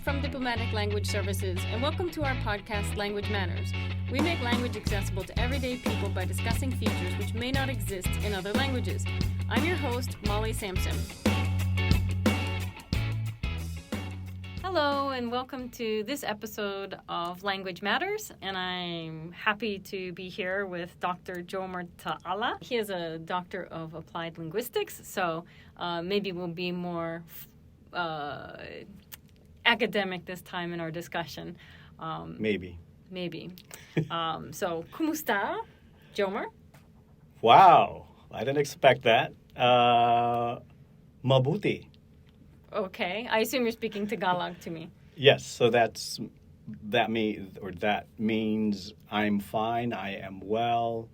from Diplomatic Language Services, and welcome to our podcast, Language Matters. We make language accessible to everyday people by discussing features which may not exist in other languages. I'm your host, Molly Sampson. Hello, and welcome to this episode of Language Matters, and I'm happy to be here with Dr. Jomer Ta'ala. He is a doctor of applied linguistics, so maybe we'll be more academic this time in our discussion. Maybe. So, kumusta, Jomer? Wow, I didn't expect that. Mabuti. Okay, I assume you're speaking Tagalog to me. Yes, so that means I'm fine, I am well.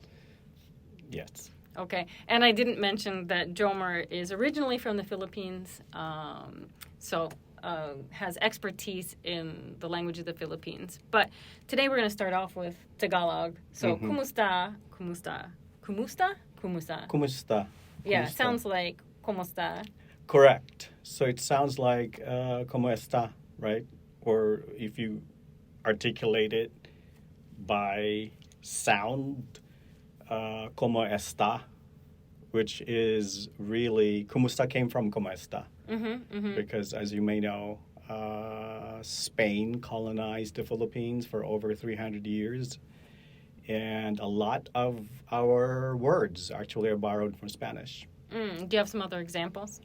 Yes. Okay, and I didn't mention that Jomer is originally from the Philippines, has expertise in the language of the Philippines. But today we're going to start off with Tagalog. So, kumusta. Kumusta. Yeah, sounds like kumusta. Correct. So it sounds like como esta, right? Or if you articulate it by sound, como esta, which is really, kumusta came from como esta. Because as you may know, Spain colonized the Philippines for over 300 years. And a lot of our words actually are borrowed from Spanish. Do you have some other examples?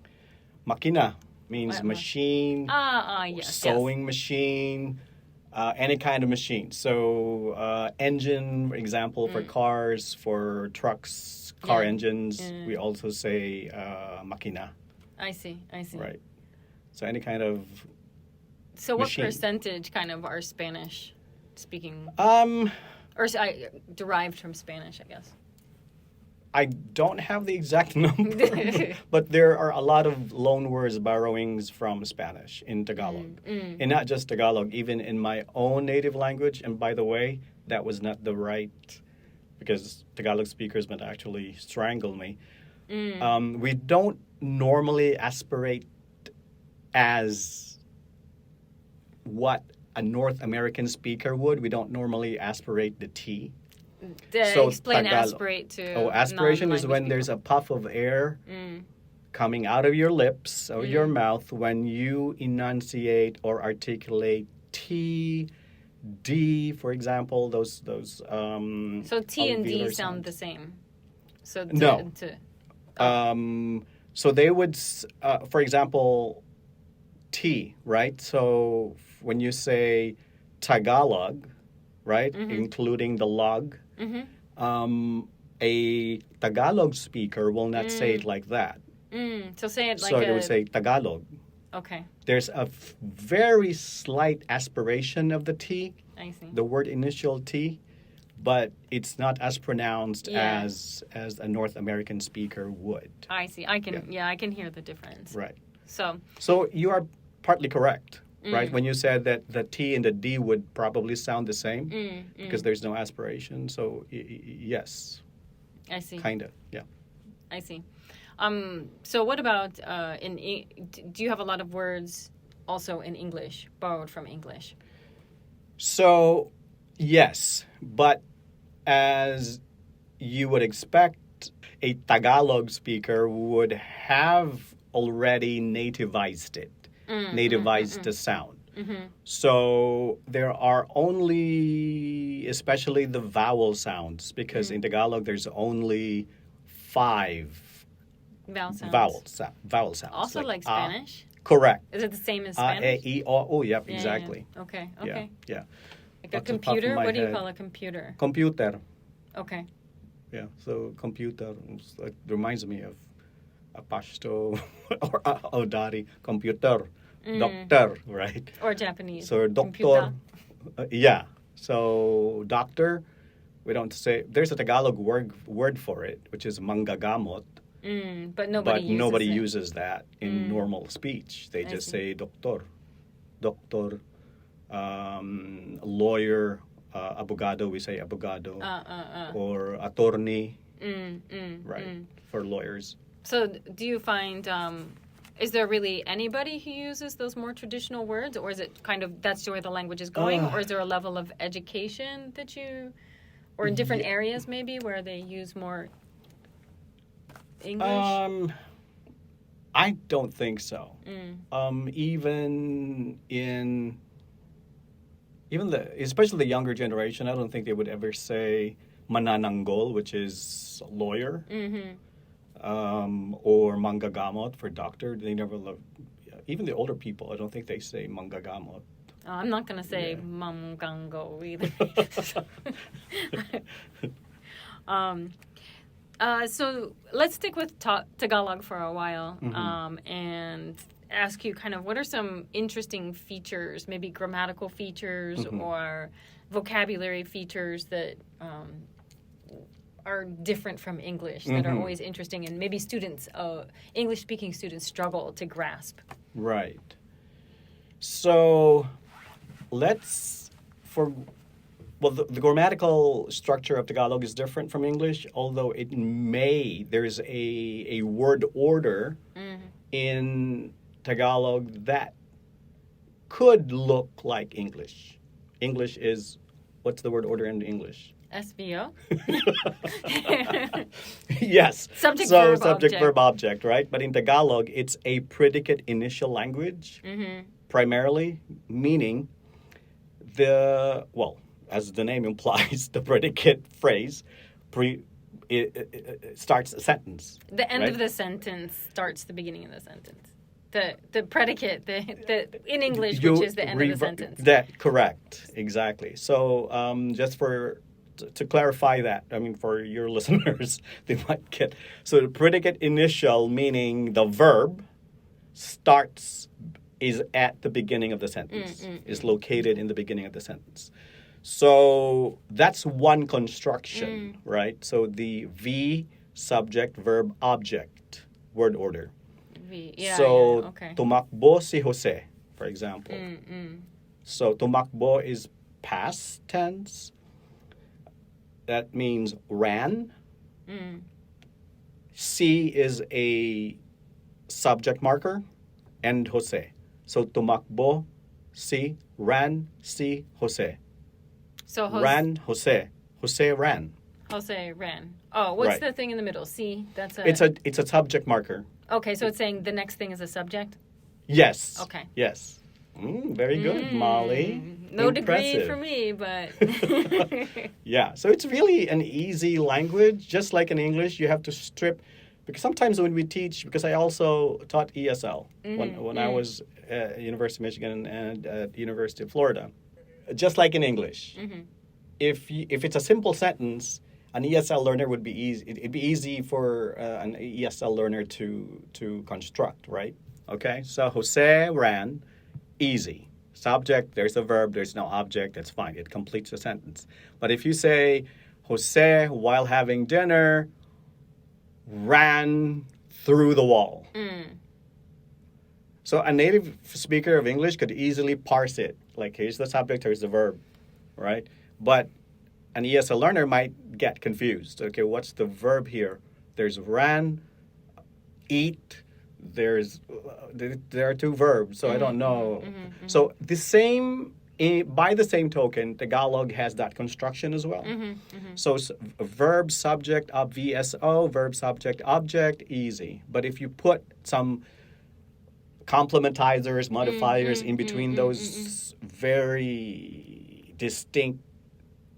Makina means machine, yes, sewing machine, any kind of machine. So engine, for example, for cars, for trucks, car engines, we also say makina. I see. Right. So any kind of So what machine. Percentage kind of are Spanish speaking? Derived from Spanish, I guess. I don't have the exact number, but there are a lot of loan words borrowings from Spanish in Tagalog. And not just Tagalog, even in my own native language. And by the way, that was not the right, because Tagalog speakers might actually strangle me. We don't normally aspirate as what a North American speaker would. We don't normally aspirate the T. Explain aspirate to aspiration is when people. there's a puff of air coming out of your lips or your mouth when you enunciate or articulate T, D, for example, those So T and D sound the same. So no. So they would, for example, T, right? So when you say Tagalog, right, including the log, a Tagalog speaker will not say it like that. So say it like so they would say Tagalog. Okay. There's a very slight aspiration of the T, I see. the word initial T, but it's not as pronounced as a North American speaker would. I see. I can hear the difference. Right. So you are partly correct, right? When you said that the T and the D would probably sound the same because there's no aspiration. So yes. I see. Kind of, yeah. I see. So what about do you have a lot of words also in English, borrowed from English? So, yes, but as you would expect, a Tagalog speaker would have already nativized it, the sound. So there are only, especially the vowel sounds, because in Tagalog there's only 5 vowel sounds. Also like Spanish? Correct. Is it the same as Spanish? E, o, o, yep, exactly. Yeah. Okay. Yeah. Like a computer? What do you call a computer? Computer. Okay. Yeah, so computer reminds me of a Pashto or Odari, computer, doctor, right? Or Japanese. So doctor, So doctor, we don't say, there's a Tagalog word for it, which is manggagamot. But nobody uses that in normal speech. They just say doctor, lawyer, abogado, we say abogado, or attorney, right, for lawyers. So do you find Is there really anybody who uses those more traditional words, or is it kind of that's where the language is going, or is there a level of education that you, or in different areas maybe where they use more English? I don't think so. Especially the younger generation, I don't think they would ever say manananggol, which is lawyer, or manggagamot for doctor. They never love. Even the older people, I don't think they say manggagamot. I'm not going to say mamgango either. So let's stick with Tagalog for a while and ask you kind of what are some interesting features, maybe grammatical features or vocabulary features that are different from English that are always interesting and maybe students, English-speaking students struggle to grasp. Right. So the grammatical structure of Tagalog is different from English, although there's a word order in Tagalog that could look like English. English is, what's the word order in English? SVO? Yes. Subject, verb, object, right? But in Tagalog, it's a predicate initial language, primarily, meaning as the name implies, the predicate phrase it starts a sentence. The end of the sentence starts the beginning of the sentence. The predicate, the in English, which is the end of the sentence. Correct, exactly. So just to clarify that, I mean, for your listeners, they might get... So the predicate initial, meaning the verb, is at the beginning of the sentence, is located in the beginning of the sentence. So that's one construction, right? So the V, subject, verb, object, word order. Tumakbo si Jose, for example. So tumakbo is past tense. That means ran. Si is a subject marker, and Jose. So tumakbo si ran si Jose. So ran Jose. Jose ran. Jose ran. Oh, what's the thing in the middle? Si. It's a subject marker. Okay, so it's saying the next thing is a subject? Yes. Okay. Yes. Very good, Molly. No Impressive. degree for me, but... Yeah, so it's really an easy language. Just like in English, you have to strip... Because sometimes when we teach... Because I also taught ESL when I was at University of Michigan and at University of Florida. Just like in English. If it's a simple sentence, an ESL learner would be easy. It'd be easy for an ESL learner to construct, right? Okay, so Jose ran... Easy. Subject, there's a verb, there's no object, that's fine. It completes the sentence. But if you say, Jose, while having dinner, ran through the wall. So a native speaker of English could easily parse it. Like, here's the subject, here's the verb, right? But an ESL learner might get confused. Okay, what's the verb here? There's ran, eat, there are two verbs, so I don't know. So by the same token, Tagalog has that construction as well. So verb, subject, VSO, verb, subject, object, easy. But if you put some complementizers, modifiers in between those very distinct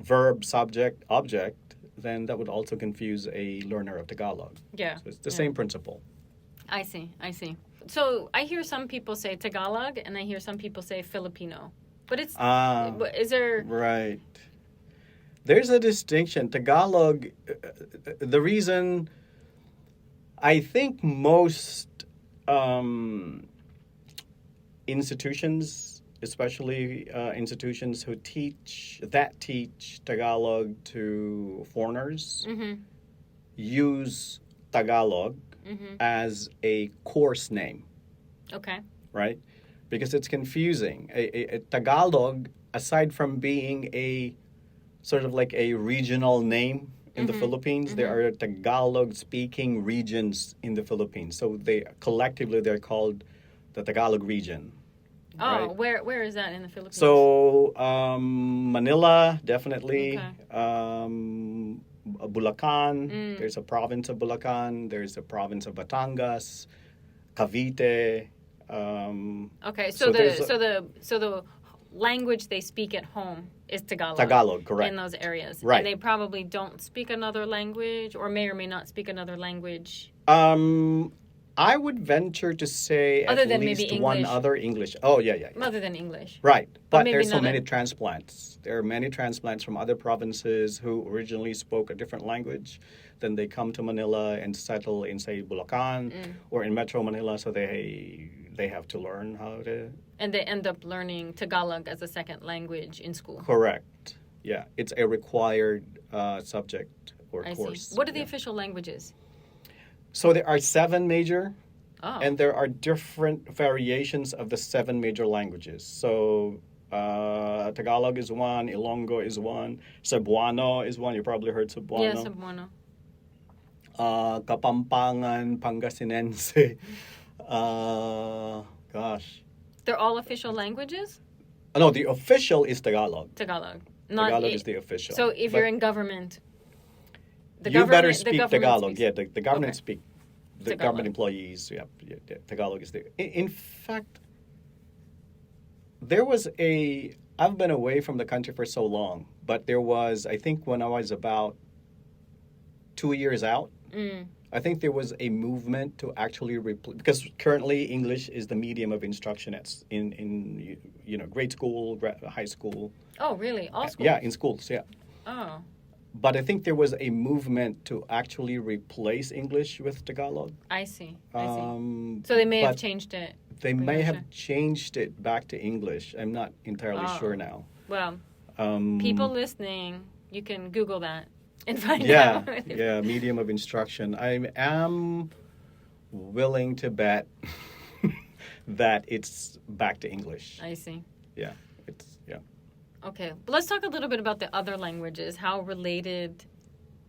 verb, subject, object, then that would also confuse a learner of Tagalog. Yeah. So it's the same principle. I see. So I hear some people say Tagalog, and I hear some people say Filipino. But is there... Right. There's a distinction. Tagalog, the reason I think most institutions, especially institutions who teach Tagalog to foreigners, use Tagalog as a course name. Okay. Right? Because it's confusing. A Tagalog, aside from being a sort of like a regional name in the Philippines. There are Tagalog-speaking regions in the Philippines. So they're called the Tagalog region. Oh, right? where is that in the Philippines? So Manila, definitely. Okay. Bulacan. There's a province of Bulacan. There's a province of Batangas, Cavite. Okay, so the language they speak at home is Tagalog. Tagalog, correct. In those areas. Right. And they probably don't speak another language or may not speak another language. I would venture to say Other at than least maybe one English. other English. Oh, yeah. Other than English. Right. But maybe there's so not many transplants. There are many transplants from other provinces who originally spoke a different language. Then they come to Manila and settle in, say, Bulacan or in Metro Manila, so they have to learn how to... And they end up learning Tagalog as a second language in school. Correct. Yeah. It's a required subject or I course. see. What are the official languages? So there are 7 major, Oh. and there are different variations of the 7 major languages. So Tagalog is one, Ilonggo is one, Cebuano is one. You probably heard Cebuano. Yeah, Cebuano. Kapampangan, Pangasinense. Gosh. They're all official languages? No, the official is Tagalog. Tagalog. Tagalog is the official. So if you're in government... You better speak Tagalog. Yeah, the government speak. The Tagalog. government employees, yeah, Tagalog is there. In fact, I've been away from the country for so long, but there was, I think when I was about 2 years out, I think there was a movement to actually because currently English is the medium of instruction in grade school, high school. Oh, really? All schools? Yeah, in schools, yeah. Oh. But I think there was a movement to actually replace English with Tagalog. I see. So they may have changed it. They may have changed it back to English. I'm not entirely sure now. Well, people listening, you can Google that and find out. Yeah, medium of instruction. I am willing to bet that it's back to English. I see. Yeah. Okay, but let's talk a little bit about the other languages. How related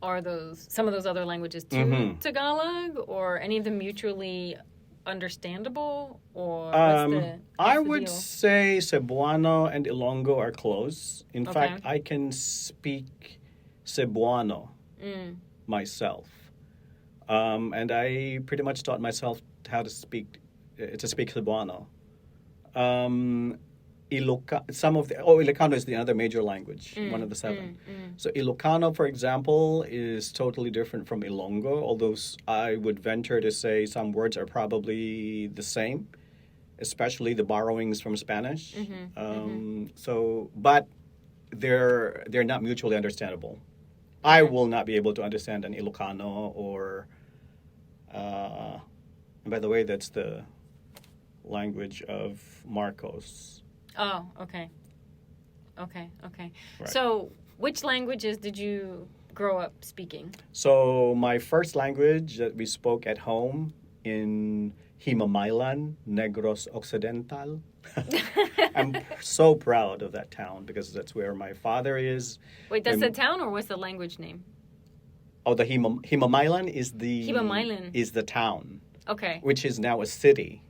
are some of those other languages to Tagalog, or any of them mutually understandable, or I would say Cebuano and Ilonggo are close. In fact, I can speak Cebuano myself, and I pretty much taught myself how to speak Cebuano. Ilocano is the other major language, one of the 7. So Ilocano, for example, is totally different from Ilonggo, although I would venture to say some words are probably the same, especially the borrowings from Spanish. But they're not mutually understandable. I will not be able to understand an Ilocano or, and by the way, that's the language of Marcos. Oh, okay. Right. So, which languages did you grow up speaking? So, my first language that we spoke at home in Himamaylan, Negros Occidental. I'm so proud of that town because that's where my father is. Wait, that's the town or what's the language name? Oh, the Himamaylan is the town. Okay. Which is now a city.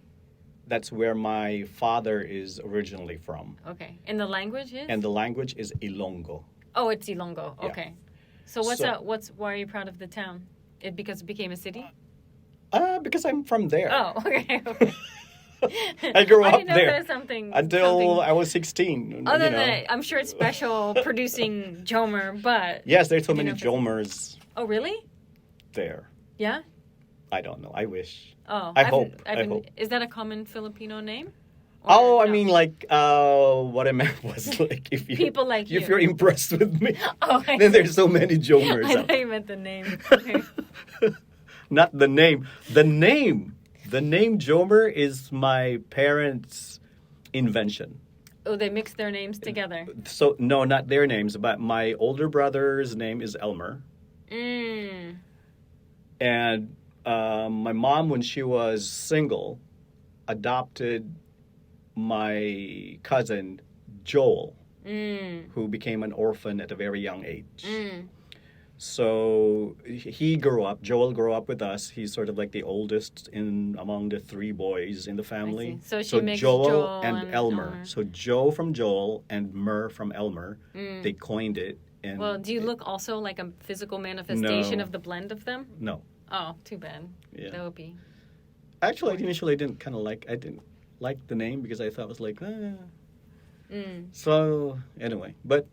That's where my father is originally from. Okay. And the language is? And the language is Ilonggo. Oh, it's Ilonggo. Yeah. Okay. So why are you proud of the town? Because it became a city? Because I'm from there. Oh, okay. I grew up there. there something I was 16. Other than I'm sure it's special producing Jomer, but yes, there's so many Jomers. Oh, really? There. Yeah? I don't know. I wish. Oh, I hope. Is that a common Filipino name? I mean, like, what I meant was, like, if you're impressed with me, then there's so many Jomers. I thought you meant the name. Okay. Not the name. The name Jomer is my parents' invention. Oh, they mixed their names together. So, no, not their names, but my older brother's name is Elmer. And my mom, when she was single, adopted my cousin Joel, who became an orphan at a very young age. So Joel grew up with us. He's sort of like the oldest among the three boys in the family. So she makes Joel and Elmer. So Joe from Joel and Mer from Elmer. They coined it. And well, do you look also like a physical manifestation of the blend of them? No. Oh, too bad. Yeah. That would be. Actually, initially I didn't like the name because I thought it was like, So anyway, but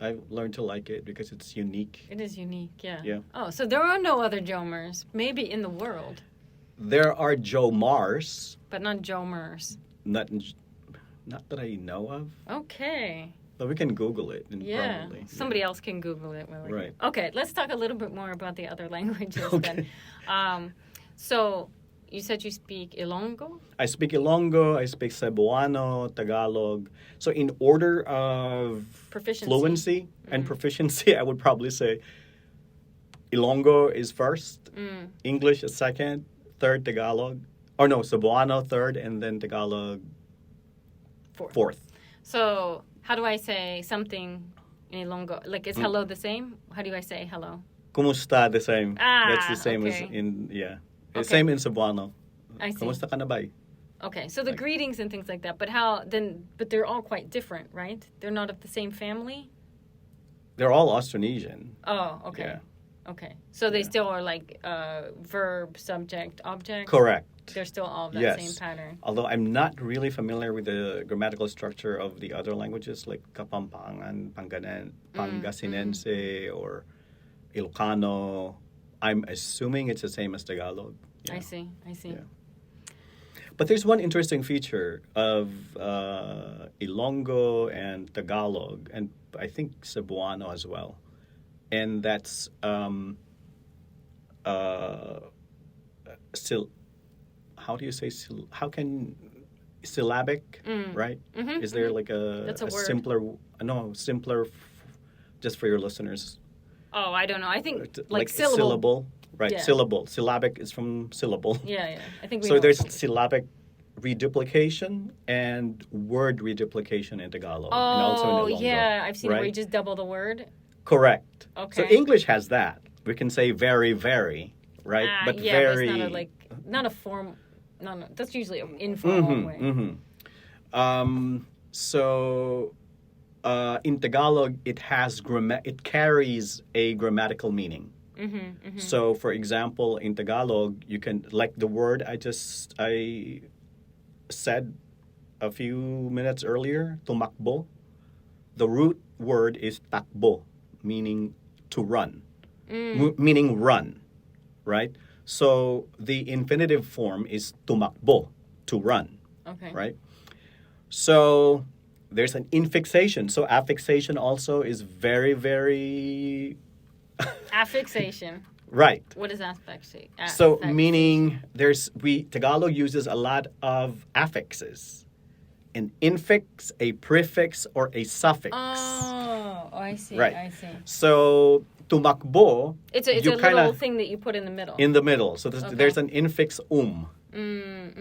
I learned to like it because it's unique. It is unique, yeah. Yeah. Oh, so there are no other Jomers, maybe in the world. There are Joe Mars. But not Jomers. Not that I know of. Okay. But we can Google it. Probably. Somebody else can Google it. Right. Okay, let's talk a little bit more about the other languages Okay. then. So you said you speak Ilonggo? I speak Ilonggo, I speak Cebuano, Tagalog. So in order of fluency and proficiency, I would probably say Ilonggo is first, English is second, third Tagalog. Or no, Cebuano third, and then Tagalog fourth. So how do I say something in Ilonggo? Like, is hello the same? How do I say hello? Kumusta, the same. That's the same okay. as Same in Cebuano. I see. Kumusta ka na bay? Okay, so the greetings and things like that. But but they're all quite different, right? They're not of the same family? They're all Austronesian. Oh, okay. Yeah. Okay. So they still are like verb, subject, object? Correct. They're still all that same pattern. Although I'm not really familiar with the grammatical structure of the other languages like Kapampangan, Pangasinense, or Ilocano. I'm assuming it's the same as Tagalog. I see. Yeah. But there's one interesting feature of Ilonggo and Tagalog, and I think Cebuano as well. And that's how do you say syllabic, right? Is there like a simpler just for your listeners? Oh, I don't know. I think like syllable. Right, yeah. Syllable. Syllabic is from syllable. Yeah. I think so there's syllabic reduplication and word reduplication in Tagalog. Oh, and also in Ilonggo, yeah. I've seen right? it where you just double the word. Correct. Okay. So English has that. We can say very, very, right? But very... But it's not a form... No. That's usually an informal way. In Tagalog, it carries a grammatical meaning. So, for example, in Tagalog, you can, like the word I said a few minutes earlier, tumakbo. The root word is takbo, meaning to run, meaning run, right? So the infinitive form is tumakbo, to run, right? So there's an infixation. So affixation also is very, very... Affixation. Right. What is affixation? So meaning Tagalog uses a lot of affixes. An infix, a prefix, or a suffix. Oh, I see. Right. I see. So tumakbo. It's a little thing that you put in the middle. In the middle. So there's an infix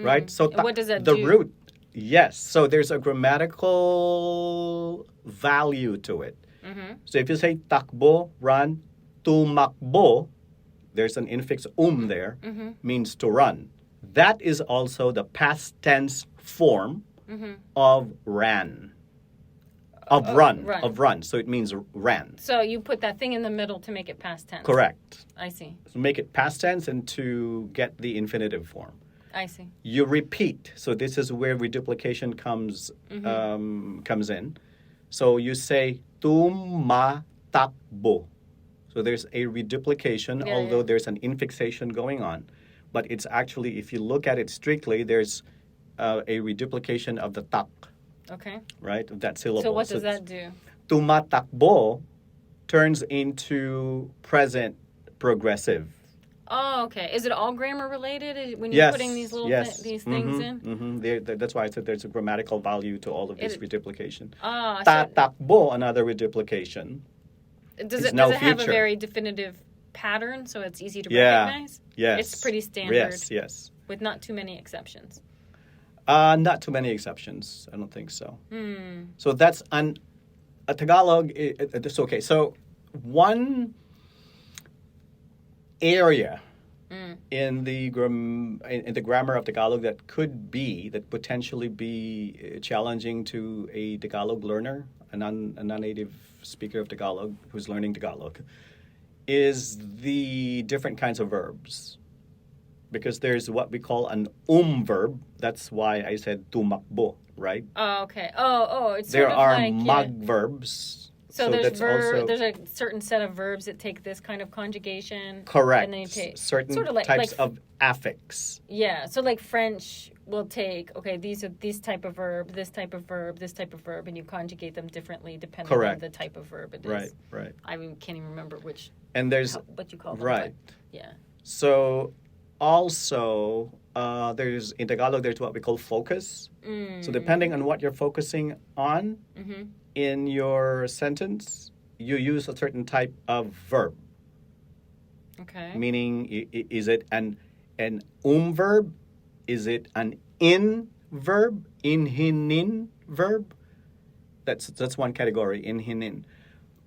right? So what does that do? The root. Yes. So there's a grammatical value to it. So if you say takbo, run, tumakbo, there's an infix there, means to run. That is also the past tense form of ran. Of run. So it means ran. So you put that thing in the middle to make it past tense. Correct. I see. So make it past tense and to get the infinitive form. I see. You repeat. So this is where reduplication comes in. So you say tumatakbo. So there's a reduplication, although there's an infixation going on. But it's actually, if you look at it strictly, there's a reduplication of the tak. Okay. Right? Of that syllable. So what does that do? Tumatakbo turns into present progressive. Oh, okay. Is it all grammar related when you're putting these little these things in? That's why I said there's a grammatical value to all of this reduplication. Tatakbo, another reduplication. Does it have a very definitive pattern so it's easy to recognize? Yes. It's pretty standard. Yes. With not too many exceptions. Not too many exceptions. I don't think so. So that's a Tagalog. It's okay. So one area in the grammar of Tagalog that potentially be challenging to a Tagalog learner, a non-native speaker of Tagalog who's learning Tagalog, is the different kinds of verbs. Because there's what we call an verb. That's why I said tumakbo, right? Oh, okay. It's there sort of are like, mag verbs. So there's there's a certain set of verbs that take this kind of conjugation. Correct. And then you take certain sort of types of affix. Yeah. So like French will take, these are this type of verb, this type of verb, this type of verb, and you conjugate them differently depending on the type of verb it is. Right. I can't even remember what you call them. Right. But, yeah. So also, there's in Tagalog, there's what we call focus. So depending on what you're focusing on in your sentence, you use a certain type of verb. Okay. Meaning, is it an verb? Is it an in verb? Inhinin verb? That's one category, inhinin.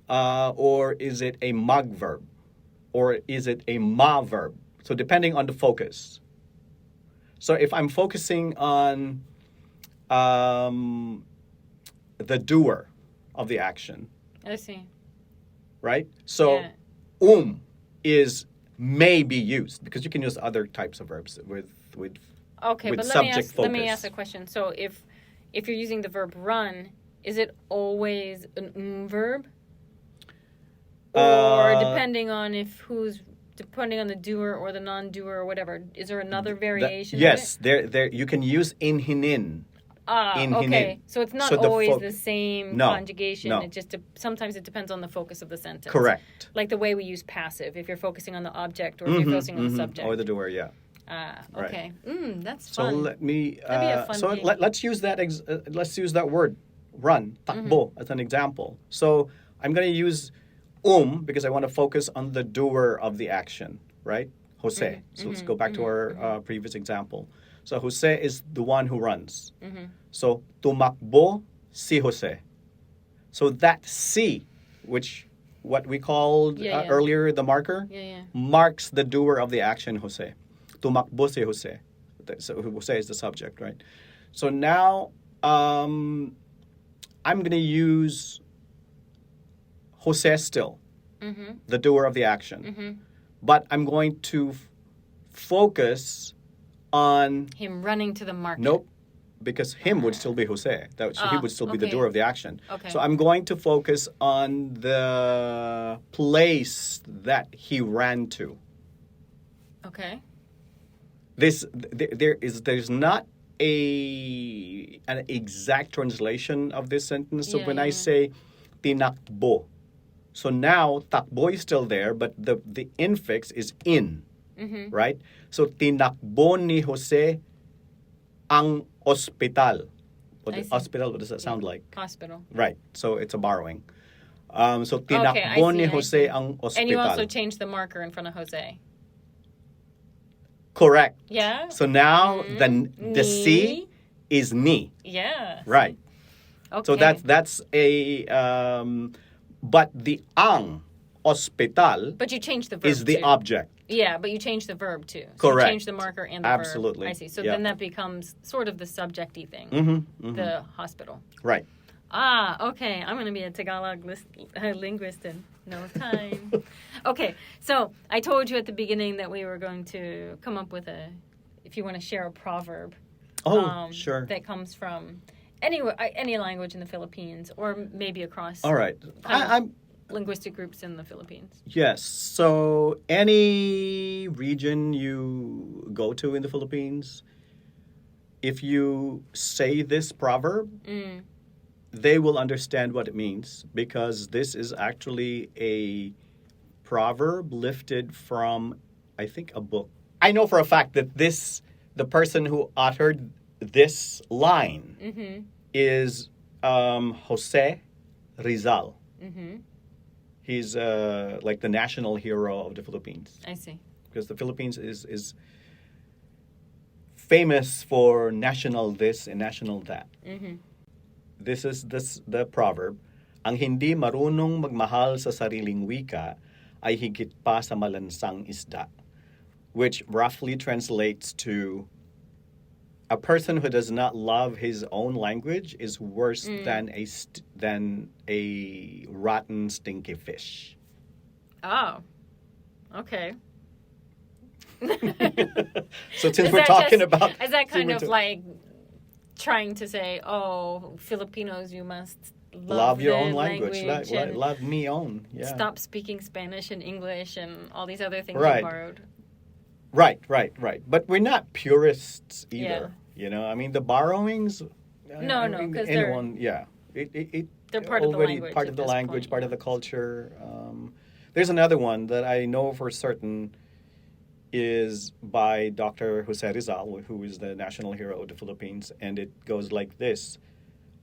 Or is it a mag verb? Or is it a ma verb? So depending on the focus. So if I'm focusing on the doer of the action. I see. Right? So may be used because you can use other types of verbs with subject focus. Let me ask a question. So if you're using the verb run, is it always an verb? Or depending on the doer or the non-doer or whatever, is there another variation? Yes, there you can use inhinin. Okay. So it's not always the same conjugation. No. It just sometimes it depends on the focus of the sentence. Correct. Like the way we use passive, if you're focusing on the object or if you're focusing on the subject. Or the doer, yeah. Okay. Right. That's so fun. let me. That'd be a fun game. Let's use that. Let's use that word, run, takbo, as an example. So I'm going to use because I want to focus on the doer of the action, right? Jose. So let's go back to our previous example. So Jose is the one who runs. So tumakbo si Jose. So that si, which what we called earlier the marker, marks the doer of the action Jose. Tumakbo si Jose. So Jose is the subject, right? So now I'm going to use Jose still, the doer of the action. But I'm going to focus on him running to the market. Nope, because him would still be Jose. He would still be the doer of the action. Okay. So I'm going to focus on the place that he ran to. Okay. There's not an exact translation of this sentence. So when I say tinakbo, so now takbo is still there, but the infix is in, right? So tinakbo ni Jose ang ospital. Hospital, what does that sound like? Hospital. Right. So it's a borrowing. So tinakbo ni Jose ang ospital. And you also changed the marker in front of Jose. Correct. Yeah. So now the C is ni. Yeah. Right. Okay. So that's a but the ang hospital. But you changed the verb is the object. Yeah, but you changed the verb too. So Correct. You changed the marker and the Absolutely. verb. I see. So then that becomes sort of the subjecty thing. The hospital. Right. Okay. I'm going to be a Tagalog linguist in no time. Okay. So I told you at the beginning that we were going to come up with if you want to share a proverb. Sure. That comes from any language in the Philippines or maybe across. All right. I'm linguistic groups in the Philippines. Yes. So any region you go to in the Philippines, if you say this proverb, they will understand what it means because this is actually a proverb lifted from, I think, a book. I know for a fact that the person who uttered this line is Jose Rizal. He's like the national hero of the Philippines. I see. Because the Philippines is famous for national this and national that. This is the proverb. Ang hindi marunong magmahal sa sariling wika ay higit pa sa malansang isda, which roughly translates to a person who does not love his own language is worse than a rotten, stinky fish. Oh, okay. So since we're talking about... Is that kind of like trying to say, oh, Filipinos, you must love your the own language. and Love me own. Yeah. stop speaking Spanish and English and all these other things Right. you borrowed. Right. But we're not purists either. Yeah. You know, I mean, the borrowings... No, because they're... anyone, yeah. They're part of the already language part at of the this language, point, part yeah. of the culture. There's another one that I know for certain is by Dr. Jose Rizal, who is the national hero of the Philippines, and it goes like this: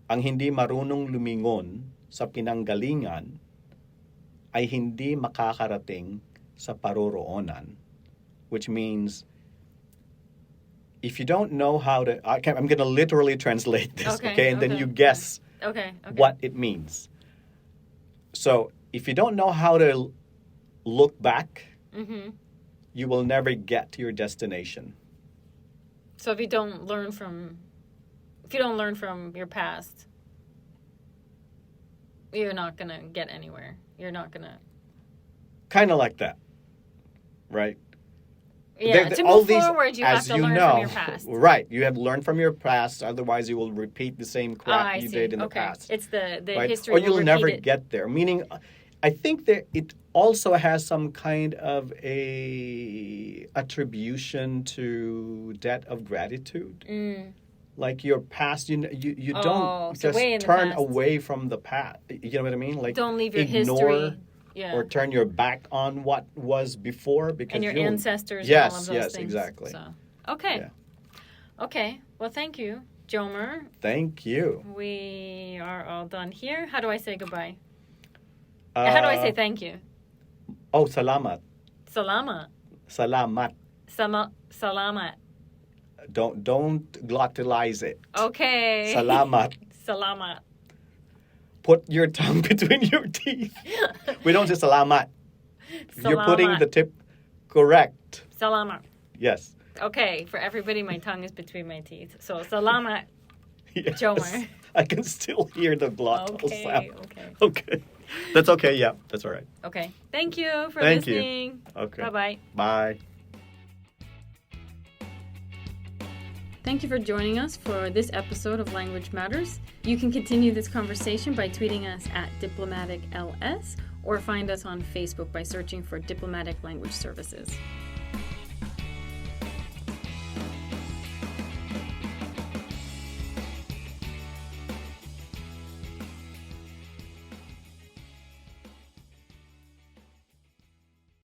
Ang hindi marunong lumingon sa pinanggalingan ay hindi makakarating sa paroroonan, which means if you don't know how to, I'm going to literally translate this, okay? And then you guess what it means. So if you don't know how to look back, you will never get to your destination. So if you don't learn from your past, you're not going to get anywhere. You're not going to... Kind of like that, right? Yeah, to move forward, you have to learn from your past. Right, you have learned from your past, otherwise you will repeat the same crap you did in the past. It's the right? history or you'll never it. get there. Meaning, I think that it also has some kind of a attribution to debt of gratitude. Like your past, you don't just turn away from the past. You know what I mean? Like don't leave your ignore history. Yeah. Or turn your back on what was before because and your ancestors yes, and all of those yes, things. Exactly. So, okay. Yeah. Okay. Well, thank you, Jomer. Thank you. We are all done here. How do I say goodbye? How do I say thank you? Oh, salamat. Salamat. Salamat. Salamat. Don't glottalize it. Okay. Salamat. Salamat. Put your tongue between your teeth. We don't say salamat. You're putting the tip correct. Salamat. Yes. Okay, for everybody, my tongue is between my teeth. So, salamat, yes. Jomer. I can still hear the glottal sound. Okay. That's okay, yeah. That's all right. Okay. Thank you for listening. Okay. Bye-bye. Bye. Thank you for joining us for this episode of Language Matters. You can continue this conversation by tweeting us at DiplomaticLS or find us on Facebook by searching for Diplomatic Language Services.